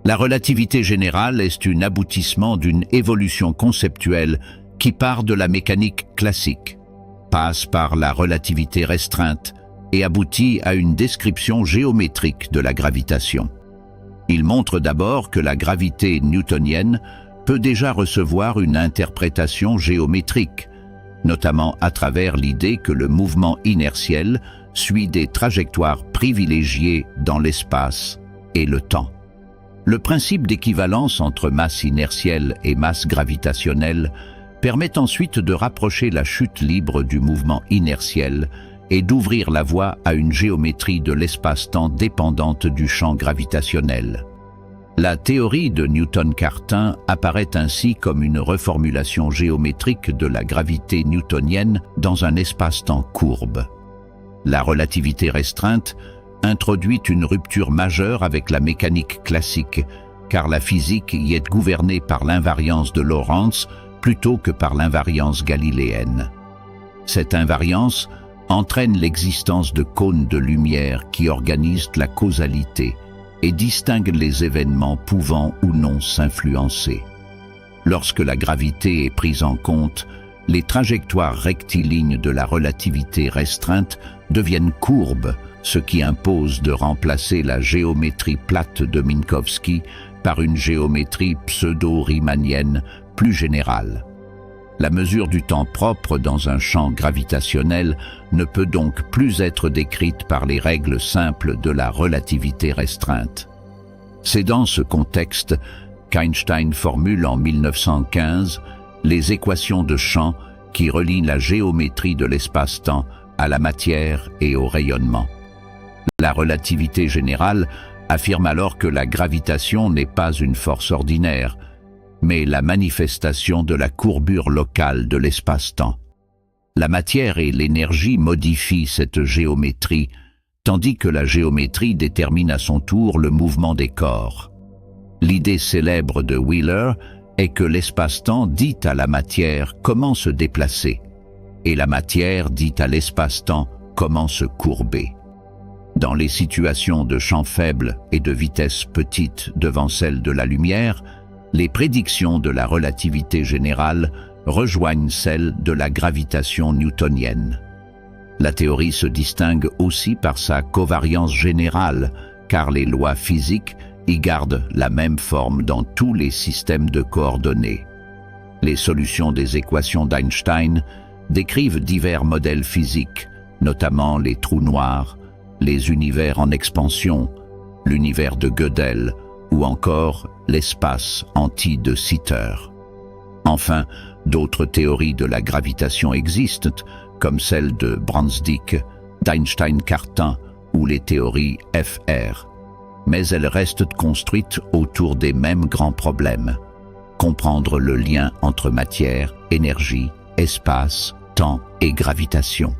La relativité générale est un aboutissement d'une évolution conceptuelle qui part de la mécanique classique, passe par la relativité restreinte et aboutit à une description géométrique de la gravitation. Il montre d'abord que la gravité newtonienne peut déjà recevoir une interprétation géométrique, notamment à travers l'idée que le mouvement inertiel suit des trajectoires privilégiées dans l'espace et le temps. Le principe d'équivalence entre masse inertielle et masse gravitationnelle permet ensuite de rapprocher la chute libre du mouvement inertiel et d'ouvrir la voie à une géométrie de l'espace-temps dépendante du champ gravitationnel. La théorie de Newton-Cartan apparaît ainsi comme une reformulation géométrique de la gravité newtonienne dans un espace-temps courbe. La relativité restreinte introduit une rupture majeure avec la mécanique classique, car la physique y est gouvernée par l'invariance de Lorentz plutôt que par l'invariance galiléenne. Cette invariance entraîne l'existence de cônes de lumière qui organisent la causalité et distinguent les événements pouvant ou non s'influencer. Lorsque la gravité est prise en compte, les trajectoires rectilignes de la relativité restreinte deviennent courbes, ce qui impose de remplacer la géométrie plate de Minkowski par une géométrie pseudo-riemannienne plus générale. La mesure du temps propre dans un champ gravitationnel ne peut donc plus être décrite par les règles simples de la relativité restreinte. C'est dans ce contexte qu'Einstein formule en 1915 les équations de champ qui relient la géométrie de l'espace-temps à la matière et au rayonnement. La relativité générale affirme alors que la gravitation n'est pas une force ordinaire, mais la manifestation de la courbure locale de l'espace-temps. La matière et l'énergie modifient cette géométrie, tandis que la géométrie détermine à son tour le mouvement des corps. L'idée célèbre de Wheeler est que l'espace-temps dit à la matière comment se déplacer, et la matière dit à l'espace-temps comment se courber. Dans les situations de champ faible et de vitesse petite devant celle de la lumière, les prédictions de la relativité générale rejoignent celles de la gravitation newtonienne. La théorie se distingue aussi par sa covariance générale, car les lois physiques y gardent la même forme dans tous les systèmes de coordonnées. Les solutions des équations d'Einstein décrivent divers modèles physiques, notamment les trous noirs, les univers en expansion, l'univers de Gödel ou encore l'espace anti de Sitter. Enfin, d'autres théories de la gravitation existent, comme celle de Brans-Dicke, d'Einstein-Cartan ou les théories FR. Mais elles restent construites autour des mêmes grands problèmes. Comprendre le lien entre matière, énergie, espace, temps et gravitation.